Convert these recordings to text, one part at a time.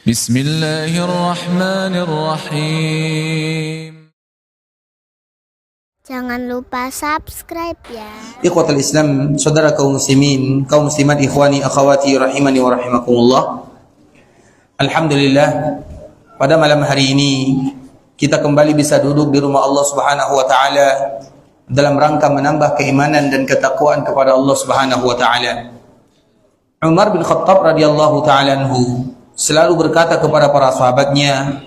Bismillahirrahmanirrahim. Jangan lupa subscribe ya. Ikhwatul Islam, saudara kaum muslimin, kaum muslimat, ikhwani, akhwati, rahimani wa rahimakumullah. Alhamdulillah, pada malam hari ini kita kembali bisa duduk di rumah Allah Subhanahu wa taala dalam rangka menambah keimanan dan ketakwaan kepada Allah Subhanahu wa taala. Umar bin Khattab radhiyallahu taala anhu selalu berkata kepada para sahabatnya,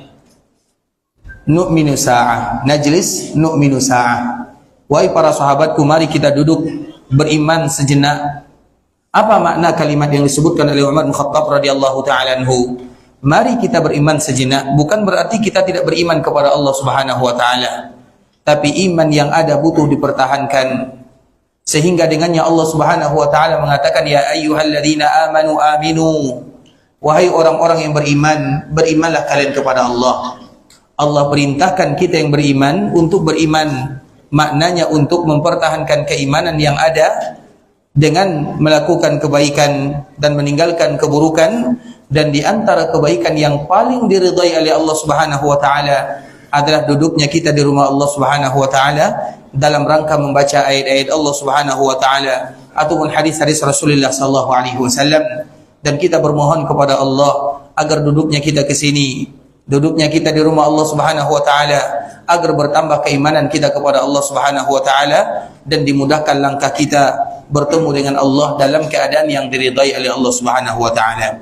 nu'minu sa'ah, najlis nu'minu sa'ah. Wahai para sahabatku, mari kita duduk beriman sejenak. Apa makna kalimat yang disebutkan oleh Umar bin Khattab radhiyallahu taala anhu? Mari kita beriman sejenak bukan berarti kita tidak beriman kepada Allah Subhanahu wa taala. Tapi iman yang ada butuh dipertahankan. Sehingga dengannya Allah Subhanahu wa taala mengatakan, ya ayyuhalladzina amanu aminu. Wahai orang-orang yang beriman, berimanlah kalian kepada Allah. Allah perintahkan kita yang beriman untuk beriman. Maknanya untuk mempertahankan keimanan yang ada dengan melakukan kebaikan dan meninggalkan keburukan. Dan di antara kebaikan yang paling diridhai oleh Allah Subhanahu wa taala adalah duduknya kita di rumah Allah Subhanahu wa taala dalam rangka membaca ayat-ayat Allah Subhanahu wa taala ataupun hadis-hadis Rasulullah sallallahu alaihi wasallam. Dan kita bermohon kepada Allah agar duduknya kita ke sini, duduknya kita di rumah Allah Subhanahu wa taala, agar bertambah keimanan kita kepada Allah Subhanahu wa taala dan dimudahkan langkah kita bertemu dengan Allah dalam keadaan yang diridhai oleh Allah Subhanahu wa taala.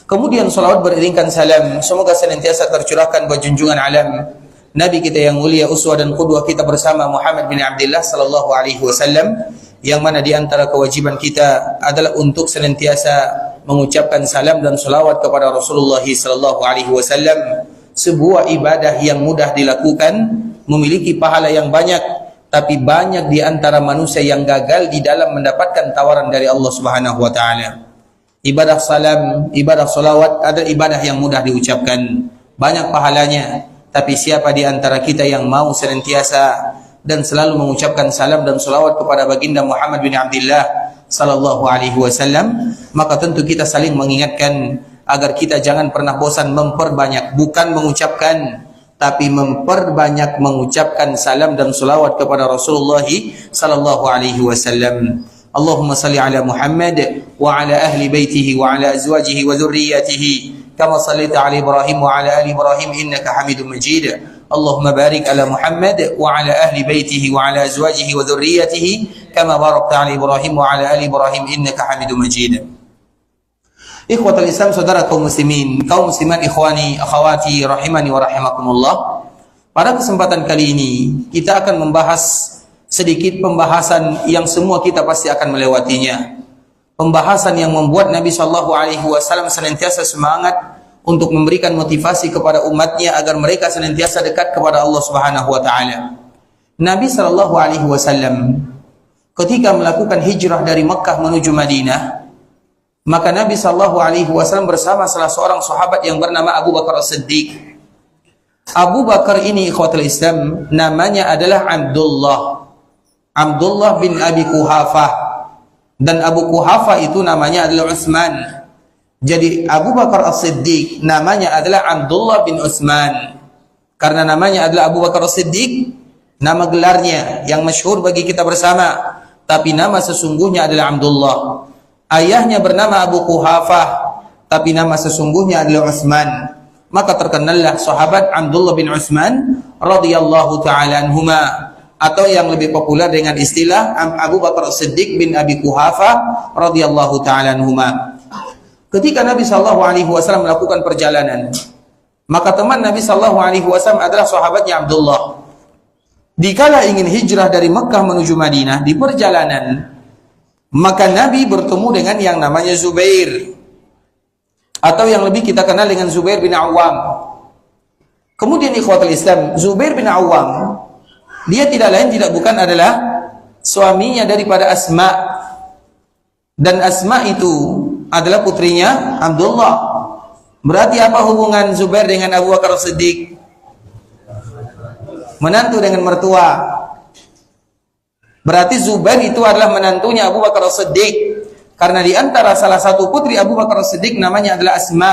Kemudian salawat beriringkan salam semoga senantiasa tercurahkan buat junjungan alam Nabi kita yang mulia, uswah dan qudwah kita bersama Muhammad bin Abdullah sallallahu alaihi wasallam, yang mana di antara kewajiban kita adalah untuk senantiasa mengucapkan salam dan salawat kepada Rasulullah sallallahu alaihi wasallam. Sebuah ibadah yang mudah dilakukan, memiliki pahala yang banyak, tapi banyak di antara manusia yang gagal di dalam mendapatkan tawaran dari Allah Subhanahu wa taala. Ibadah salam, ibadah salawat adalah ibadah yang mudah diucapkan, banyak pahalanya, tapi siapa di antara kita yang mau senantiasa dan selalu mengucapkan salam dan salawat kepada baginda Muhammad bin Abdullah sallallahu alaihi wasallam, maka tentu kita saling mengingatkan agar kita jangan pernah bosan memperbanyak, bukan mengucapkan, tapi memperbanyak mengucapkan salam dan salawat kepada Rasulullah sallallahu alaihi wasallam. Allahumma salli ala Muhammad wa ala ahli baitihi wa ala azwajihi wa dhurriyyatihi kama sallaita ala Ibrahim wa ala ali Ibrahim innaka Hamidum Majid. Allahumma barik ala Muhammad wa ala ahli baitihi wa ala azwajihi wa dhurriyyatihi kama barakta ala Ibrahim wa ala ali Ibrahim innaka Hamidum Majid. Ikhwatul Islam, saudara kaum muslimin, kaum muslimat, ikhwani, akhwati, rahimani wa rahimakumullah. Pada kesempatan kali ini kita akan membahas sedikit pembahasan yang semua kita pasti akan melewatinya. Pembahasan yang membuat Nabi sallallahu alaihi wasallam senantiasa semangat untuk memberikan motivasi kepada umatnya agar mereka senantiasa dekat kepada Allah Subhanahu wa taala. Nabi sallallahu alaihi wasallam ketika melakukan hijrah dari Makkah menuju Madinah, maka Nabi sallallahu alaihi wasallam bersama salah seorang sahabat yang bernama Abu Bakar As-Siddiq. Abu Bakar ini, ikhwatul Islam, namanya adalah Abdullah bin Abi Quhafah, dan Abu Quhafah itu namanya adalah Utsman. Jadi Abu Bakar As-Siddiq namanya adalah Abdullah bin Utsman. Karena namanya adalah Abu Bakar As-Siddiq, nama gelarnya yang masyhur bagi kita bersama, tapi nama sesungguhnya adalah Abdullah. Ayahnya bernama Abu Quhafah, tapi nama sesungguhnya adalah Utsman. Maka terkenallah sahabat Abdullah bin Utsman radhiyallahu taala anhuma, atau yang lebih populer dengan istilah Abu Bakar As-Siddiq bin Abi Quhafah radhiyallahu taala anhuma. Ketika Nabi sallallahu alaihi wasallam melakukan perjalanan, maka teman Nabi sallallahu alaihi wasallam adalah sahabatnya Abdullah. Dikala ingin hijrah dari Makkah menuju Madinah di perjalanan, maka Nabi bertemu dengan yang namanya Zubair, atau yang lebih kita kenal dengan Zubair bin Awam. Kemudian ikhwatul Islam, Zubair bin Awam, dia tidak lain tidak bukan adalah suaminya daripada Asma, dan Asma itu adalah putrinya Abdullah. Berarti apa hubungan Zubair dengan Abu Bakar As-Siddiq? Menantu dengan mertua. Berarti Zubair itu adalah menantunya Abu Bakar As-Siddiq. Karena di antara salah satu putri Abu Bakar As-Siddiq namanya adalah Asma.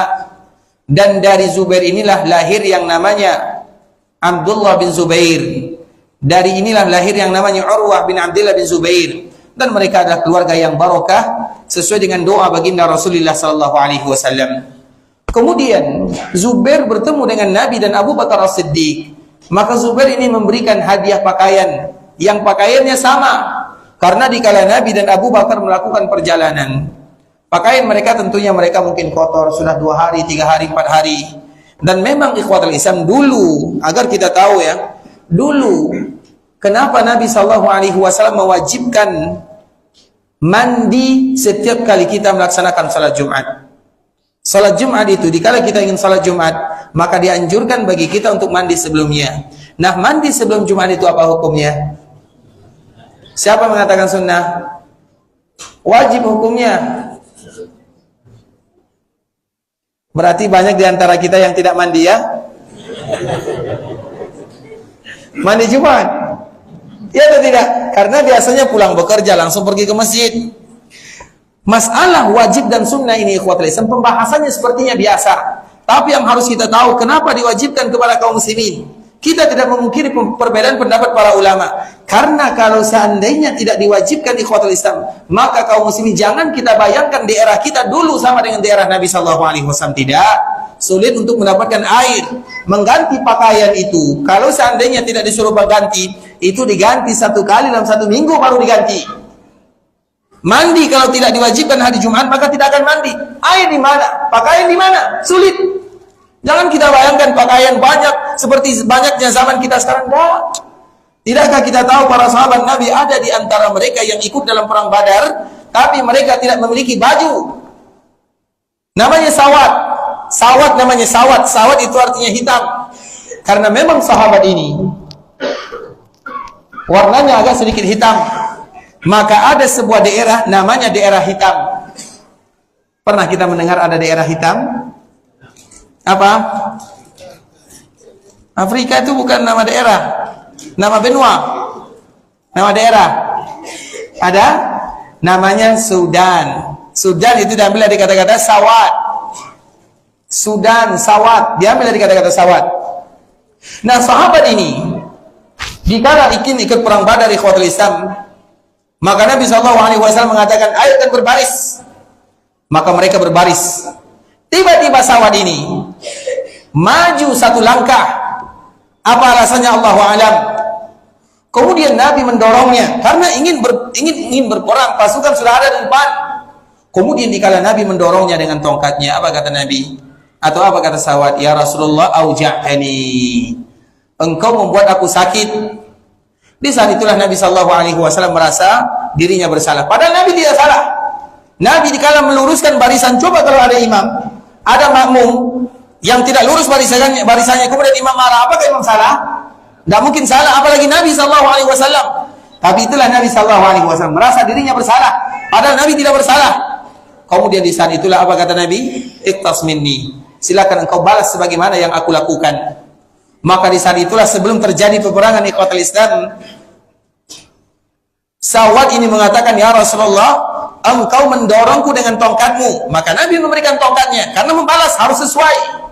Dan dari Zubair inilah lahir yang namanya Abdullah bin Zubair. Dari inilah lahir yang namanya Urwah bin Abdullah bin Zubair. Dan mereka adalah keluarga yang barokah sesuai dengan doa baginda Rasulullah sallallahu alaihi wasallam. Kemudian Zubair bertemu dengan Nabi dan Abu Bakar As-Siddiq. Maka Zubair ini memberikan hadiah pakaian yang pakaiannya sama. Karena dikala Nabi dan Abu Bakar melakukan perjalanan, pakaian mereka tentunya mereka mungkin kotor sudah 2 hari, 3 hari, 4 hari. Dan memang ikhwatul Islam dulu, agar kita tahu ya, dulu kenapa Nabi SAW mewajibkan mandi setiap kali kita melaksanakan salat Jumat. Salat Jumat itu, dikala kita ingin salat Jumat, maka dianjurkan bagi kita untuk mandi sebelumnya. Nah, mandi sebelum Jumat itu apa hukumnya? Siapa mengatakan sunnah? Wajib hukumnya. Berarti banyak di antara kita yang tidak mandi ya? Mandi Jumat? Ya atau tidak? Karena biasanya pulang bekerja langsung pergi ke masjid. Masalah wajib dan sunnah ini ikhwatul Islam pembahasannya sepertinya biasa. Tapi yang harus kita tahu kenapa diwajibkan kepada kaum muslimin. Kita tidak memungkiri perbedaan pendapat para ulama. Karena kalau seandainya tidak diwajibkan ikhwatul Islam, maka kaum muslimin jangan kita bayangkan di era kita dulu sama dengan di era Nabi sallallahu alaihi wasallam. Tidak. Sulit untuk mendapatkan air. Mengganti pakaian itu, kalau seandainya tidak disuruh berganti, itu diganti 1 kali dalam 1 minggu baru diganti. Mandi kalau tidak diwajibkan hari Jumat, maka tidak akan mandi. Air di mana? Pakaian di mana? Sulit. Jangan kita bayangkan pakaian banyak seperti banyaknya zaman kita sekarang. Tidakkah kita tahu para sahabat Nabi ada di antara mereka yang ikut dalam perang Badar, tapi mereka tidak memiliki baju. Namanya sawat. Sawat namanya sawat. Sawat itu artinya hitam. Karena memang sahabat ini warnanya agak sedikit hitam. Maka ada sebuah daerah namanya daerah hitam. Pernah kita mendengar ada daerah hitam? Apa? Afrika itu bukan nama daerah, nama benua, nama daerah. Ada namanya Sudan. Sudan itu diambil dari kata-kata sawat. Sudan, sawat, diambil dari kata-kata sawat. Nah, sahabat ini dikala ingin ikut perang Badar ikhwatul Islam, maka Nabi SAW mengatakan, ayo kita berbaris. Maka mereka berbaris. Tiba-tiba sawat ini maju 1 langkah. Apa alasannya Allahu a'lam? Kemudian Nabi mendorongnya karena ingin berperang, pasukan sudah ada di depan. Kemudian dikala Nabi mendorongnya dengan tongkatnya, apa kata Nabi? Atau apa kata sawat? Ya Rasulullah, auja'tani. Engkau membuat aku sakit. Di saat itulah Nabi SAW merasa dirinya bersalah. Padahal Nabi tidak salah. Nabi dikala meluruskan barisan, coba kalau ada imam, ada makmum yang tidak lurus barisannya, kemudian imam marah, apakah imam salah? Tidak mungkin salah, apalagi Nabi SAW. Tapi itulah Nabi SAW merasa dirinya bersalah, padahal Nabi tidak bersalah. Kemudian di saat itulah apa kata Nabi? Iqtas minni, silakan engkau balas sebagaimana yang aku lakukan. Maka di saat itulah sebelum terjadi peperangan ikhwatul Islam, Sawat ini mengatakan, ya Rasulullah, engkau mendorongku dengan tongkatmu. Maka Nabi memberikan tongkatnya, karena membalas harus sesuai.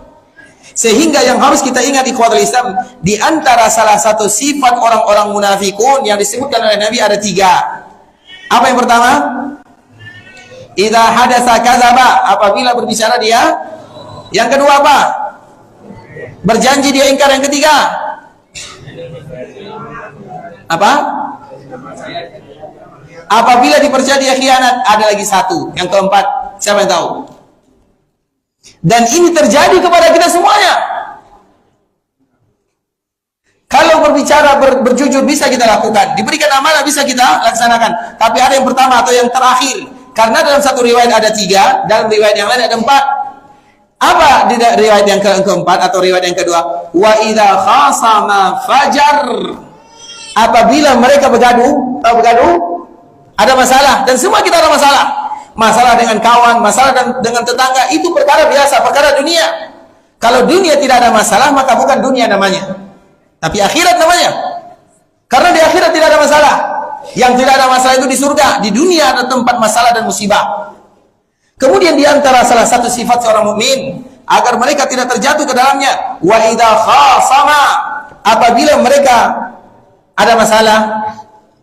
Sehingga yang harus kita ingat ikhwatul Islam, di antara salah satu sifat orang-orang munafikun yang disebutkan oleh Nabi ada 3. Apa yang pertama? Idza hadatsa kadzaba, apabila berbicara dia. Yang kedua apa? Berjanji dia ingkar. Yang ketiga apa? Apabila dipercaya dia khianat. Ada lagi 1, yang keempat, siapa yang tahu? Dan ini terjadi kepada kita semuanya. Kalau berbicara berjujur bisa kita lakukan, diberikan amanah bisa kita laksanakan. Tapi ada yang pertama atau yang terakhir. Karena dalam satu riwayat ada 3, dalam riwayat yang lain ada 4. Apa di riwayat yang keempat atau riwayat yang kedua? Wa idza khasama fajar. Apabila mereka bergaduh, ada masalah, dan semua kita ada masalah. Masalah dengan kawan, masalah dengan tetangga, itu perkara biasa, perkara dunia. Kalau dunia tidak ada masalah, maka bukan dunia namanya, tapi akhirat namanya. Karena di akhirat tidak ada masalah. Yang tidak ada masalah itu di surga. Di dunia ada tempat masalah dan musibah. Kemudian di antara salah satu sifat seorang mukmin, agar mereka tidak terjatuh ke dalamnya. Wa idza khasama, apabila mereka ada masalah,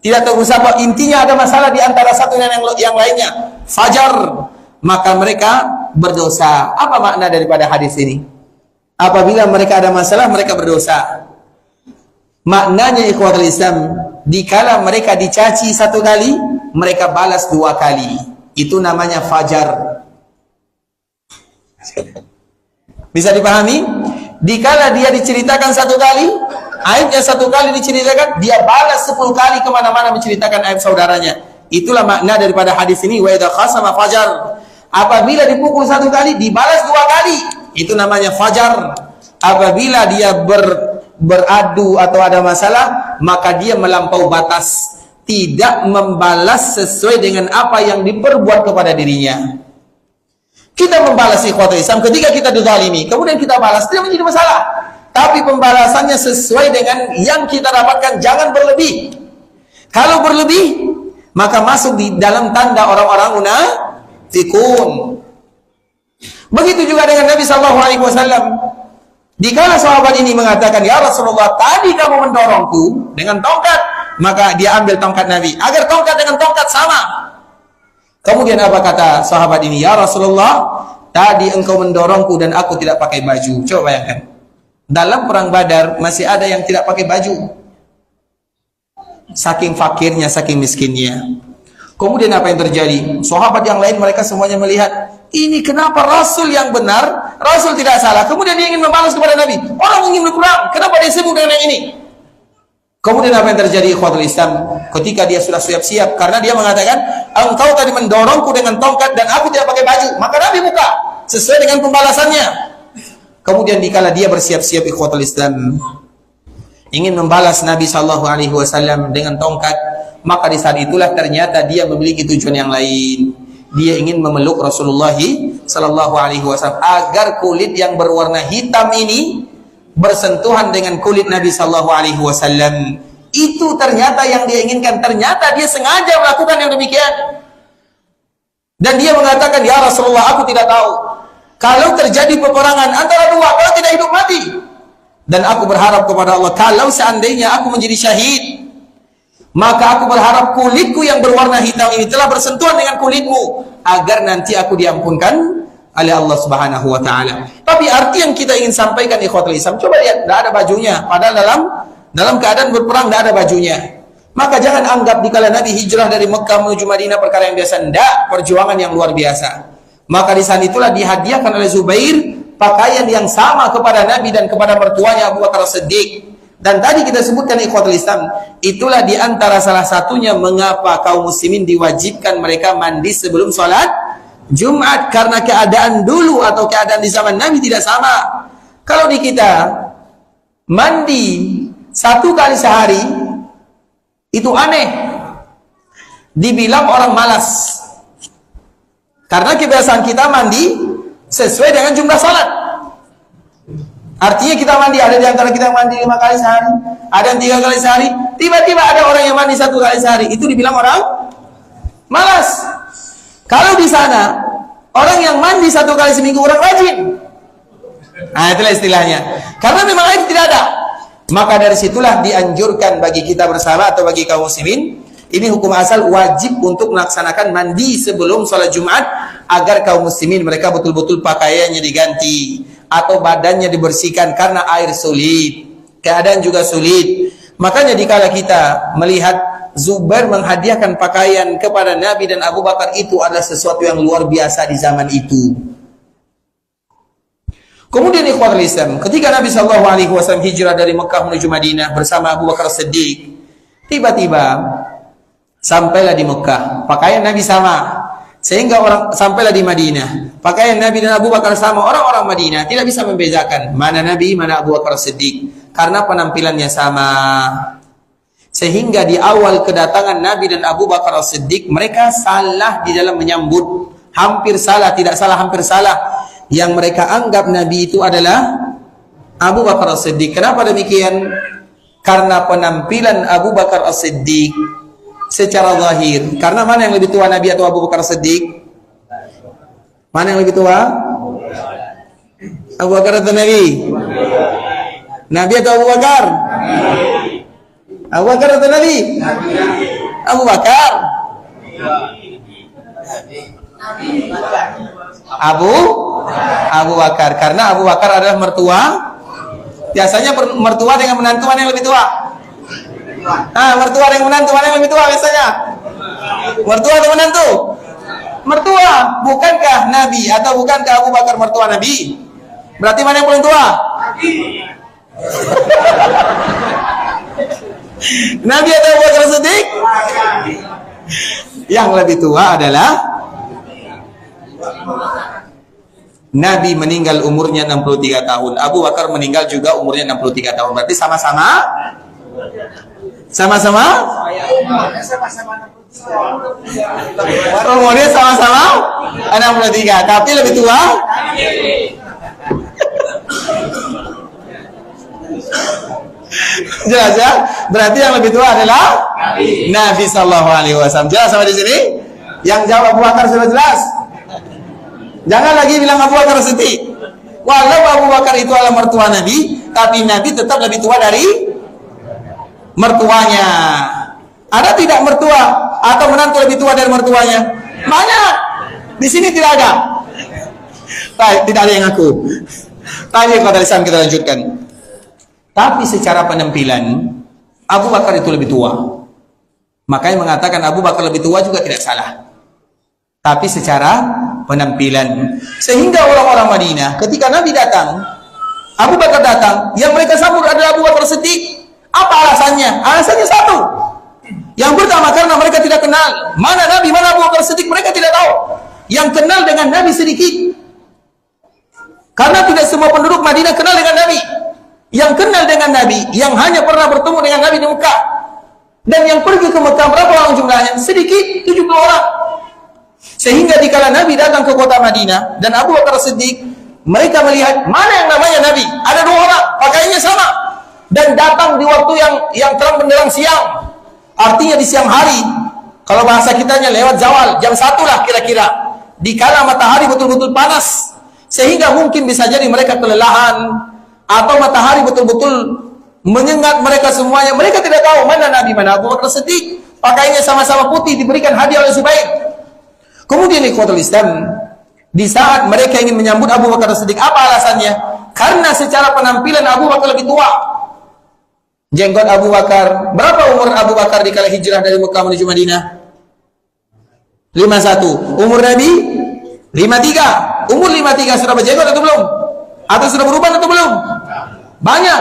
tidak tahu siapa, intinya ada masalah di antara satu dan yang lainnya, fajar, maka mereka berdosa. Apa makna daripada hadis ini? Apabila mereka ada masalah, mereka berdosa. Maknanya ikhwatul Islam, dikala mereka dicaci satu kali, mereka balas dua kali. Itu namanya fajar. Bisa dipahami? Dikala dia diceritakan satu kali, aibnya satu kali diceritakan, dia balas 10 kali kemana-mana menceritakan aib saudaranya. Itulah makna daripada hadis ini. Wa idza khasama fajar. Apabila dipukul satu kali, dibalas 2 kali. Itu namanya fajar. Apabila dia beradu atau ada masalah, maka dia melampau batas, tidak membalas sesuai dengan apa yang diperbuat kepada dirinya. Kita membalas ikhwatul Islam ketika kita dizalimi, kemudian kita balas, tidak menjadi masalah. Tapi pembalasannya sesuai dengan yang kita dapatkan, jangan berlebih. Kalau berlebih, maka masuk di dalam tanda orang-orang munafikun. Begitu juga dengan Nabi SAW. Dikala sahabat ini mengatakan, ya Rasulullah, tadi kamu mendorongku dengan tongkat, maka dia ambil tongkat Nabi, agar tongkat dengan tongkat sama. Kemudian apa kata sahabat ini? Ya Rasulullah, tadi engkau mendorongku dan aku tidak pakai baju. Coba bayangkan. Dalam perang Badar masih ada yang tidak pakai baju. Saking fakirnya, saking miskinnya. Kemudian apa yang terjadi? Sahabat yang lain mereka semuanya melihat, ini kenapa Rasul yang benar, Rasul tidak salah. Kemudian dia ingin membalas kepada Nabi. Orang ingin berperang, kenapa dia sibuk dengan yang ini? Kemudian apa yang terjadi ikhwatul Islam? Ketika dia sudah siap-siap, karena dia mengatakan, engkau tadi mendorongku dengan tongkat dan aku tidak pakai baju. Maka Nabi buka sesuai dengan pembalasannya. Kemudian dikala dia bersiap-siap ikhwatul Islam, ingin membalas Nabi SAW dengan tongkat, maka di saat itulah ternyata dia memiliki tujuan yang lain. Dia ingin memeluk Rasulullah SAW agar kulit yang berwarna hitam ini bersentuhan dengan kulit Nabi SAW. Itu ternyata yang dia inginkan. Ternyata dia sengaja melakukan yang demikian. Dan dia mengatakan, ya Rasulullah, aku tidak tahu kalau terjadi peperangan antara dua, kalau tidak hidup mati. Dan aku berharap kepada Allah, kalau seandainya aku menjadi syahid, maka aku berharap kulitku yang berwarna hitam ini telah bersentuhan dengan kulitmu, agar nanti aku diampunkan oleh Allah Subhanahu wa taala. Tapi arti yang kita ingin sampaikan ikhwatul Islam, coba lihat, tidak ada bajunya, padahal dalam keadaan berperang tidak ada bajunya. Maka jangan anggap dikala Nabi hijrah dari Mekah menuju Madinah perkara yang biasa. Tidak, perjuangan yang luar biasa. Maka di saat itulah dihadiahkan oleh Zubair pakaian yang sama kepada Nabi dan kepada mertuanya Abu Bakar As-Siddiq. Dan tadi kita sebutkan ikhwatul Islam, itulah di antara salah satunya mengapa kaum muslimin diwajibkan mereka mandi sebelum sholat Jumat, karena keadaan dulu atau keadaan di zaman Nabi tidak sama. Kalau di kita mandi 1 kali sehari itu aneh, dibilang orang malas, karena kebiasaan kita mandi sesuai dengan jumlah salat. Artinya kita mandi, ada di antara kita yang mandi 5 kali sehari, ada yang 3 kali sehari. Tiba-tiba ada orang yang mandi 1 kali sehari, itu dibilang orang malas. Kalau di sana orang yang mandi 1 kali seminggu orang rajin. Nah, itulah istilahnya. Karena memang air tidak ada. Maka dari situlah dianjurkan bagi kita bersama atau bagi kaum muslimin, ini hukum asal wajib untuk melaksanakan mandi sebelum sholat Jumat, agar kaum muslimin mereka betul-betul pakaiannya diganti atau badannya dibersihkan, karena air sulit, keadaan juga sulit. Makanya dikala kita melihat Zubair menghadiahkan pakaian kepada Nabi dan Abu Bakar, itu adalah sesuatu yang luar biasa di zaman itu. Kemudian ikhwatul Islam, ketika Nabi SAW hijrah dari Mekah menuju Madinah bersama Abu Bakar Siddiq, tiba-tiba sampailah di Mekah, pakaian Nabi sama, sehingga orang sampailah di Madinah, pakaian Nabi dan Abu Bakar sama. Orang-orang Madinah tidak bisa membedakan mana Nabi, mana Abu Bakar Siddiq, karena penampilannya sama. Sehingga di awal kedatangan Nabi dan Abu Bakar Siddiq, mereka salah di dalam menyambut, hampir salah, tidak salah, hampir salah. Yang mereka anggap Nabi itu adalah Abu Bakar Siddiq. Kenapa demikian? Karena penampilan Abu Bakar Siddiq secara zahir. Karena mana yang lebih tua, Nabi atau Abu Bakar Siddiq? Mana yang lebih tua? Abu Bakar atau Nabi? Nabi atau Abu Bakar? Abu Bakar atau Nabi? Abu Bakar. Abu Bakar, karena Abu Bakar adalah mertua. Biasanya mertua dengan menantu mana yang lebih tua? Mertua dengan menantu mana yang lebih tua biasanya? Mertua atau menantu? Mertua. Bukankah Nabi atau bukankah Abu Bakar mertua Nabi? Berarti mana yang paling tua? Nabi atau Abu Bakar Siddiq? Yang lebih tua adalah Nabi meninggal umurnya 63 tahun. Abu Bakar meninggal juga umurnya 63 tahun. Berarti sama-sama umurnya sama-sama 63, tapi lebih tua. Jelas ya? Berarti yang lebih tua adalah Nabi sallallahu alaihi wasallam. Jelas sampai di sini? Yang jawab Abu Bakar sudah jelas. Jangan lagi bilang Abu Bakar Siddiq. Walau Abu Bakar itu adalah mertua Nabi, tapi Nabi tetap lebih tua dari mertuanya. Ada tidak mertua atau menantu lebih tua dari mertuanya? Banyak. Di sini tidak ada. Tidak ada yang ngaku. Tadi kata lisan kita lanjutkan. Tapi secara penampilan Abu Bakar itu lebih tua. Makanya mengatakan Abu Bakar lebih tua juga tidak salah. Tapi secara penampilan, sehingga orang-orang Madinah ketika Nabi datang, Abu Bakar datang, yang mereka sambut adalah Abu Bakar Siddiq. Apa alasannya? Alasannya satu. Yang pertama, karena mereka tidak kenal mana Nabi, mana Abu Bakar Siddiq, mereka tidak tahu. Yang kenal dengan Nabi sedikit. Karena tidak semua penduduk Madinah kenal dengan Nabi. Yang kenal dengan Nabi, yang hanya pernah bertemu dengan Nabi di Mekah. Dan yang pergi ke Mekah, berapa orang jumlahnya? Sedikit, 70 orang. Sehingga dikala Nabi datang ke kota Madinah dan Abu Bakar Siddiq, mereka melihat mana yang namanya Nabi. Ada 2 orang, pakaiannya sama. Dan datang di waktu yang terang benderang siang. Artinya di siang hari. Kalau bahasa kitanya lewat zawal, jam 1 lah kira-kira. Dikala matahari betul-betul panas. Sehingga mungkin bisa jadi mereka kelelahan. Atau matahari betul-betul menyengat mereka semuanya. Mereka tidak tahu mana Nabi, mana Abu Bakar Siddiq. Pakaiannya sama-sama putih, diberikan hadiah oleh Zubair. Kemudian ikhwatul Islam, di saat mereka ingin menyambut Abu Bakar Siddiq, apa alasannya? Karena secara penampilan Abu Bakar lebih tua. Jenggot Abu Bakar, berapa umur Abu Bakar dikala hijrah dari Mekah menuju Madinah? 51. Umur Nabi 53. Umur 53 sudah berjenggot atau belum? Atau sudah beruban atau belum? Banyak.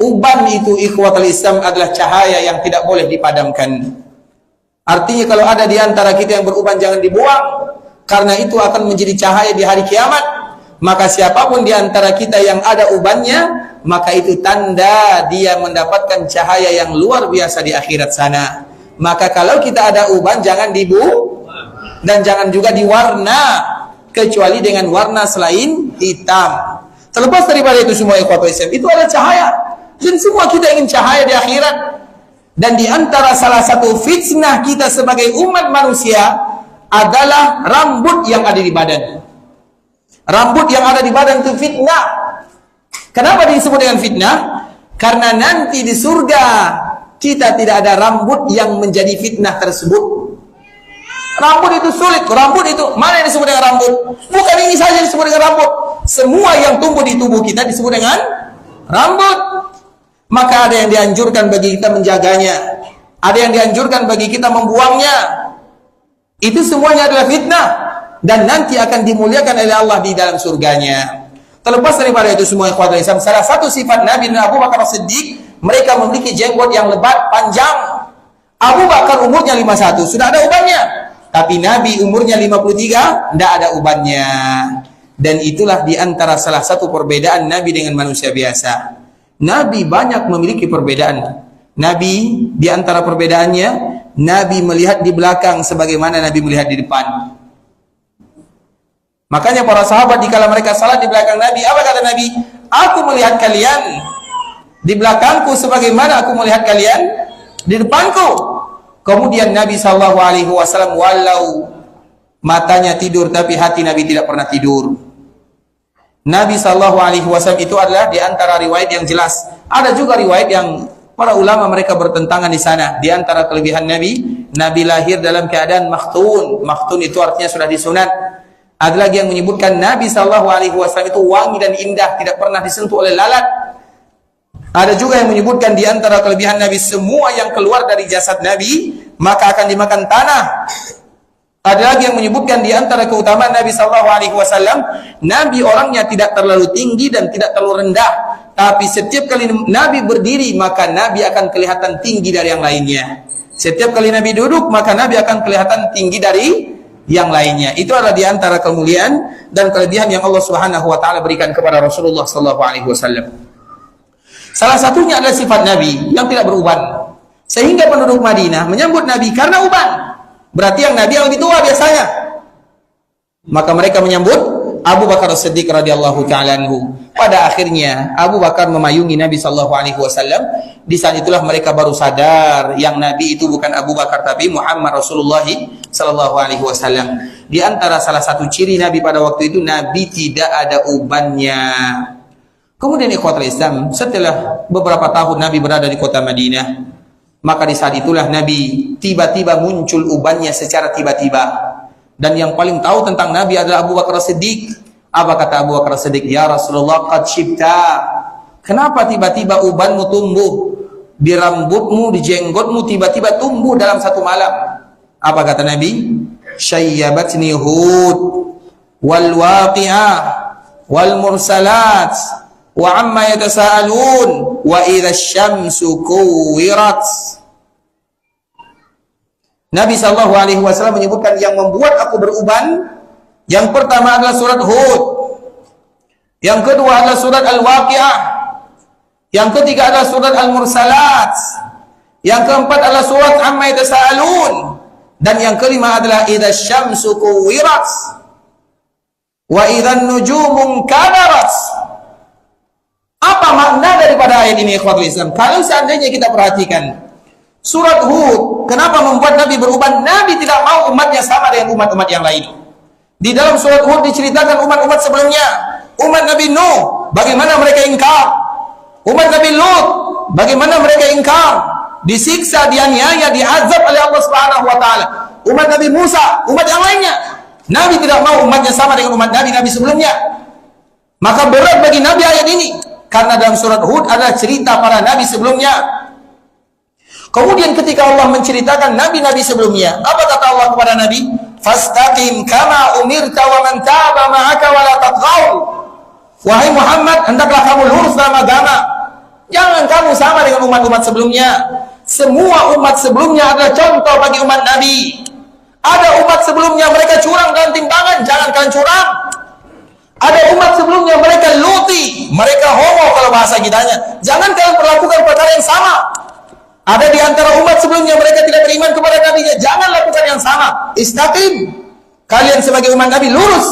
Uban itu ikhwatul Islam adalah cahaya yang tidak boleh dipadamkan. Artinya kalau ada di antara kita yang beruban jangan dibuang, karena itu akan menjadi cahaya di hari kiamat. Maka siapapun di antara kita yang ada ubannya, maka itu tanda dia mendapatkan cahaya yang luar biasa di akhirat sana. Maka kalau kita ada uban jangan dibuang dan jangan juga diwarna, kecuali dengan warna selain hitam. Terlepas daripada itu semua ikhwatul Islam, itu adalah cahaya. Dan semua kita ingin cahaya di akhirat. Dan di antara salah satu fitnah kita sebagai umat manusia adalah rambut yang ada di badan. Rambut yang ada di badan itu fitnah. Kenapa disebut dengan fitnah? Karena nanti di surga kita tidak ada rambut yang menjadi fitnah tersebut. Rambut itu sulit. Rambut itu, mana yang disebut dengan rambut? Bukan ini saja disebut dengan rambut. Semua yang tumbuh di tubuh kita disebut dengan rambut. Maka ada yang dianjurkan bagi kita menjaganya, ada yang dianjurkan bagi kita membuangnya. Itu semuanya adalah fitnah dan nanti akan dimuliakan oleh Allah di dalam surganya. Terlepas daripada itu semua ikhwatul Islam, salah satu sifat Nabi dan Abu Bakar Siddiq, mereka memiliki jenggot yang lebat panjang. Abu Bakar umurnya 51, sudah ada ubannya. Tapi Nabi umurnya 53, tidak ada ubannya. Dan itulah di antara salah satu perbedaan Nabi dengan manusia biasa. Nabi banyak memiliki perbedaan. Nabi di antara perbedaannya, Nabi melihat di belakang sebagaimana Nabi melihat di depan. Makanya para sahabat dikala mereka salat di belakang Nabi, apa kata Nabi? Aku melihat kalian di belakangku sebagaimana aku melihat kalian di depanku. Kemudian Nabi SAW walau matanya tidur tapi hati Nabi tidak pernah tidur. Nabi SAW itu adalah di antara riwayat yang jelas. Ada juga riwayat yang para ulama mereka bertentangan di sana. Di antara kelebihan Nabi lahir dalam keadaan makhtun. Makhtun itu artinya sudah disunat. Ada lagi yang menyebutkan Nabi SAW itu wangi dan indah, tidak pernah disentuh oleh lalat. Ada juga yang menyebutkan di antara kelebihan Nabi, semua yang keluar dari jasad Nabi maka akan dimakan tanah. Ada lagi yang menyebutkan di antara keutamaan Nabi SAW, Nabi orangnya tidak terlalu tinggi dan tidak terlalu rendah. Tapi setiap kali Nabi berdiri, maka Nabi akan kelihatan tinggi dari yang lainnya. Setiap kali Nabi duduk, maka Nabi akan kelihatan tinggi dari yang lainnya. Itu adalah di antara kemuliaan dan kelebihan yang Allah Subhanahu wa taala berikan kepada Rasulullah SAW. Salah satunya adalah sifat Nabi yang tidak beruban. Sehingga penduduk Madinah menyambut Nabi karena uban. Berarti yang Nabi yang lebih tua biasanya. Maka mereka menyambut Abu Bakar As-Siddiq radhiyallahu taala anhu. Pada akhirnya Abu Bakar memayungi Nabi sallallahu alaihi wasallam. Di saat itulah mereka baru sadar yang Nabi itu bukan Abu Bakar tapi Muhammad Rasulullah sallallahu alaihi wasallam. Di antara salah satu ciri Nabi pada waktu itu, Nabi tidak ada ubannya. Kemudian ikhwatul Islam, setelah beberapa tahun Nabi berada di kota Madinah, maka di saat itulah Nabi tiba-tiba muncul ubannya secara tiba-tiba. Dan yang paling tahu tentang Nabi adalah Abu Bakar As-Siddiq. Apa kata Abu Bakar As-Siddiq? Ya Rasulullah, qad syibta. Kenapa tiba-tiba ubanmu tumbuh? Di rambutmu, di jenggotmu tiba-tiba tumbuh dalam satu malam. Apa kata Nabi? Syayyabatni Hud wal waqi'ah wal mursalat wa amma yatasaalun wa idza syamsu kuwirat. Nabi SAW menyebutkan yang membuat aku beruban, yang pertama adalah surat Hud, yang kedua adalah surat Al-Waqi'ah, yang ketiga adalah surat Al-Mursalat, yang keempat adalah surat Amma Yatasaalun, dan yang kelima adalah idza syamsu kuwirat wa idza nujumu kadarat. Apa makna daripada ayat ini, ikhwatul Islam? Kalau seandainya kita perhatikan surat Hud, kenapa membuat Nabi beruban? Nabi tidak mau umatnya sama dengan umat-umat yang lain. Di dalam surat Hud diceritakan umat-umat sebelumnya. Umat Nabi Nuh, bagaimana mereka ingkar. Umat Nabi Lut, bagaimana mereka ingkar. Disiksa, dianiaya, diazab oleh Allah Subhanahu wa taala. Umat Nabi Musa, umat yang lainnya. Nabi tidak mau umatnya sama dengan umat Nabi sebelumnya. Maka berat bagi Nabi ayat ini, karena dalam surat Hud adalah cerita para Nabi sebelumnya. Kemudian ketika Allah menceritakan Nabi-Nabi sebelumnya, apa kata Allah kepada Nabi? Fastaqim kama umirta wa man taba ma'aka wa la tatghaw. Wahai Muhammad, hendaklah kamu lurus dalam agama. Jangan kamu sama dengan umat-umat sebelumnya. Semua umat sebelumnya adalah contoh bagi umat Nabi. Ada umat sebelumnya mereka curang dalam timbangan, jangan kalian curang. Ada umat sebelumnya mereka luti, mereka homo kalau bahasa kitanya. Jangan kalian perlakukan perkara yang sama. Ada di antara umat sebelumnya mereka tidak beriman kepada Nabi-Nya, jangan lakukan yang sama. Istaqim. Kalian sebagai umat Nabi lurus.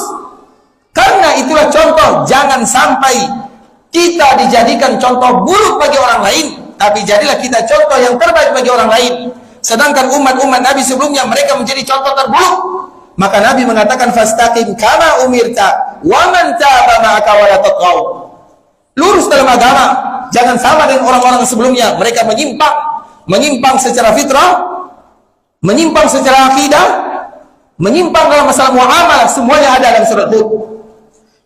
Karena itulah contoh, jangan sampai kita dijadikan contoh buruk bagi orang lain, tapi jadilah kita contoh yang terbaik bagi orang lain. Sedangkan umat-umat Nabi sebelumnya mereka menjadi contoh terburuk. Maka Nabi mengatakan fastaqim kama umirta wa man taba ma'aka wa la tatghaw. Lurus dalam agama, jangan sama dengan orang-orang sebelumnya. Mereka menyimpang secara fitrah, menyimpang secara akidah, menyimpang dalam masalah muamalah, semuanya ada dalam surat Hud.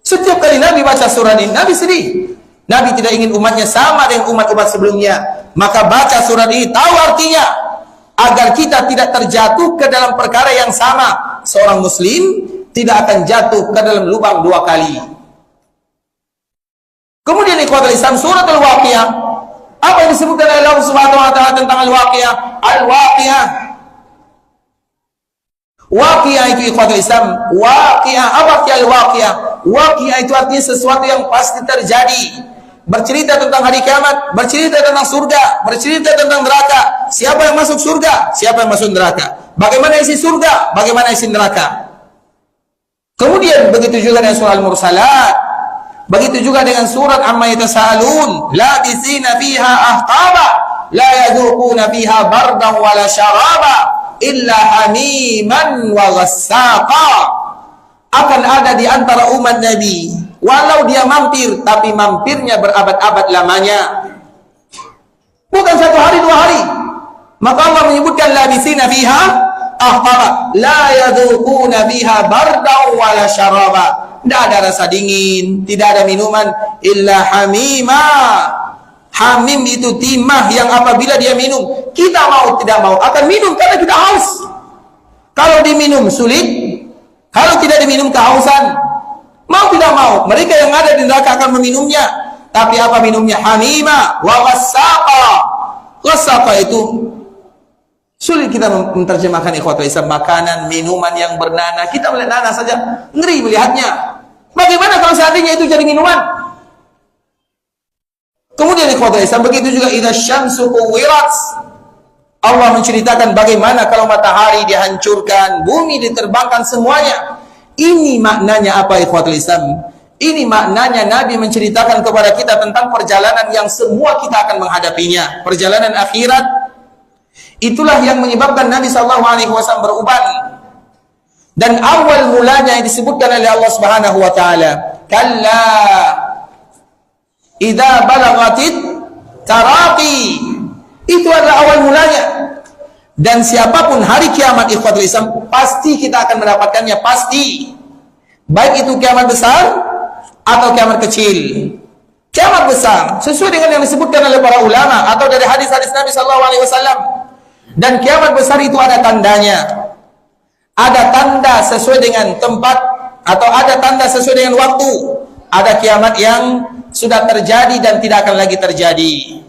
Setiap kali Nabi baca surat ini, Nabi sedih. Nabi tidak ingin umatnya sama dengan umat-umat sebelumnya. Maka baca surat ini, tahu artinya, agar kita tidak terjatuh ke dalam perkara yang sama. Seorang muslim tidak akan jatuh ke dalam lubang dua kali. Kemudian ikhwatul Islam, surat Al-Waqi'ah. Apa yang disebutkan oleh Allah Subhanahu wa taala tentang Al-Waqi'ah? Al-Waqi'ah. Waqi'ah itu ikhwatul Islam. Waqi'ah, apa arti Al-Waqi'ah? Waqi'ah itu artinya sesuatu yang pasti terjadi. Bercerita tentang hari kiamat, bercerita tentang surga, bercerita tentang neraka. Siapa yang masuk surga? Siapa yang masuk neraka? Bagaimana isi surga? Bagaimana isi neraka? Kemudian begitu juga dengan surah Al-Mursalat. Begitu juga dengan surat Amma Yatasaalun, labisina fiha ahqaba, la yadhuquna fiha bardan wala syaraba illa hamiman wa ghassaqa. Akan ada di antara umat Nabi walau dia mampir, tapi mampirnya berabad-abad lamanya, bukan 1 hari 2 hari. Maka Allah menyebutkan labisina fiha ahqaba la yadhuquna fiha bardan wala syaraba. Tidak ada rasa dingin, tidak ada minuman illa hamima. Hamim itu timah yang apabila dia minum, kita mau tidak mau akan minum karena kita haus. Kalau diminum sulit, kalau tidak diminum kehausan. Mau tidak mau, mereka yang ada di neraka akan meminumnya. Tapi apa minumnya? Hamima wa wassaqa. Wassaqa itu sulit kita menerjemahkan, ikhwatul Islam. Makanan, minuman yang bernanah. Kita melihat nanah saja ngeri melihatnya. Bagaimana kalau seandainya itu jadi minuman? Kemudian ikhwatul Islam, begitu juga idza syamsu kuwirat. Allah menceritakan bagaimana kalau matahari dihancurkan, bumi diterbangkan semuanya. Ini maknanya apa ikhwatul Islam? Ini maknanya Nabi menceritakan kepada kita tentang perjalanan yang semua kita akan menghadapinya, perjalanan akhirat. Itulah yang menyebabkan Nabi SAW beruban. Dan awal mulanya yang disebutkan oleh Allah Subhanahu wa taala, kalla idza balagatit taraqi. Itu adalah awal mulanya. Dan siapapun hari kiamat ikhwatul Islam, pasti kita akan mendapatkannya, pasti. Baik itu kiamat besar atau kiamat kecil. Kiamat besar sesuai dengan yang disebutkan oleh para ulama atau dari hadis-hadis Nabi SAW. Dan kiamat besar itu ada tandanya. Ada tanda sesuai dengan tempat atau ada tanda sesuai dengan waktu. Ada kiamat yang sudah terjadi dan tidak akan lagi terjadi.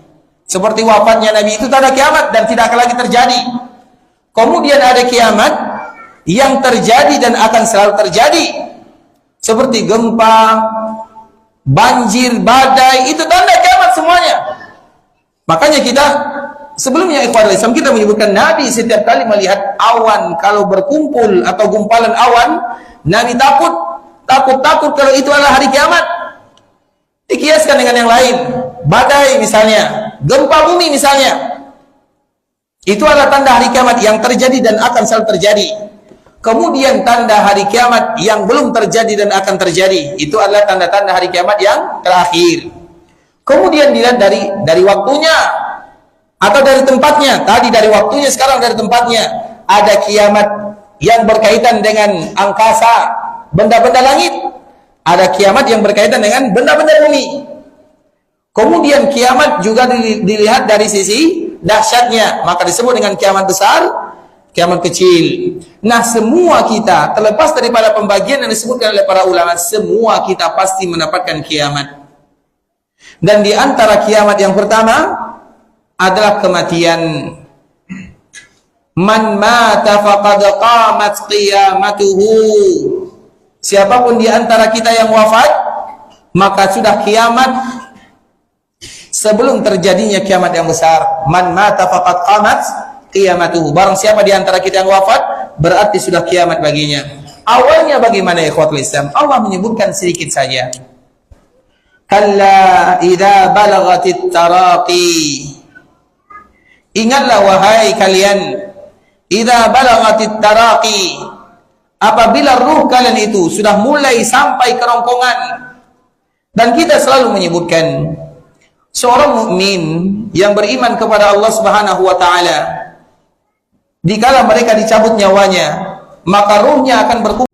Seperti wafatnya Nabi itu tanda kiamat dan tidak akan lagi terjadi. Kemudian ada kiamat yang terjadi dan akan selalu terjadi. Seperti gempa, banjir, badai, itu tanda kiamat semuanya. Makanya kita sebelumnya ikhwatul Islam kita menyebutkan Nabi setiap kali melihat awan, kalau berkumpul atau gumpalan awan, Nabi takut kalau itu adalah hari kiamat. Dikiaskan dengan yang lain, badai misalnya, gempa bumi misalnya. Itu adalah tanda hari kiamat yang terjadi dan akan selalu terjadi. Kemudian tanda hari kiamat yang belum terjadi dan akan terjadi, itu adalah tanda-tanda hari kiamat yang terakhir. Kemudian dilihat dari waktunya atau dari tempatnya. Tadi dari waktunya, sekarang dari tempatnya. Ada kiamat yang berkaitan dengan angkasa, benda-benda langit. Ada kiamat yang berkaitan dengan benda-benda bumi. Kemudian kiamat juga dilihat dari sisi dahsyatnya, maka disebut dengan kiamat besar, kiamat kecil. Nah, semua kita terlepas daripada pembagian yang disebutkan oleh para ulama, semua kita pasti mendapatkan kiamat. Dan di antara kiamat yang pertama adalah kematian. Man mata faqad qamat qiyamatuhu. Siapapun di antara kita yang wafat, maka sudah kiamat sebelum terjadinya kiamat yang besar. Man mata faqad qamat qiyamatuhu. Barang siapa di antara kita yang wafat, berarti sudah kiamat baginya. Awalnya bagaimana ikhwatul Islam? Allah menyebutkan sedikit saja. Kalla idza balagatit taraqi. Ingatlah wahai kalian, idza balagatit taraqi, apabila ruh kalian itu sudah mulai sampai kerongkongan. Dan kita selalu menyebutkan seorang mukmin yang beriman kepada Allah Subhanahu wa taala, dikala mereka dicabut nyawanya, maka ruhnya akan berkumpul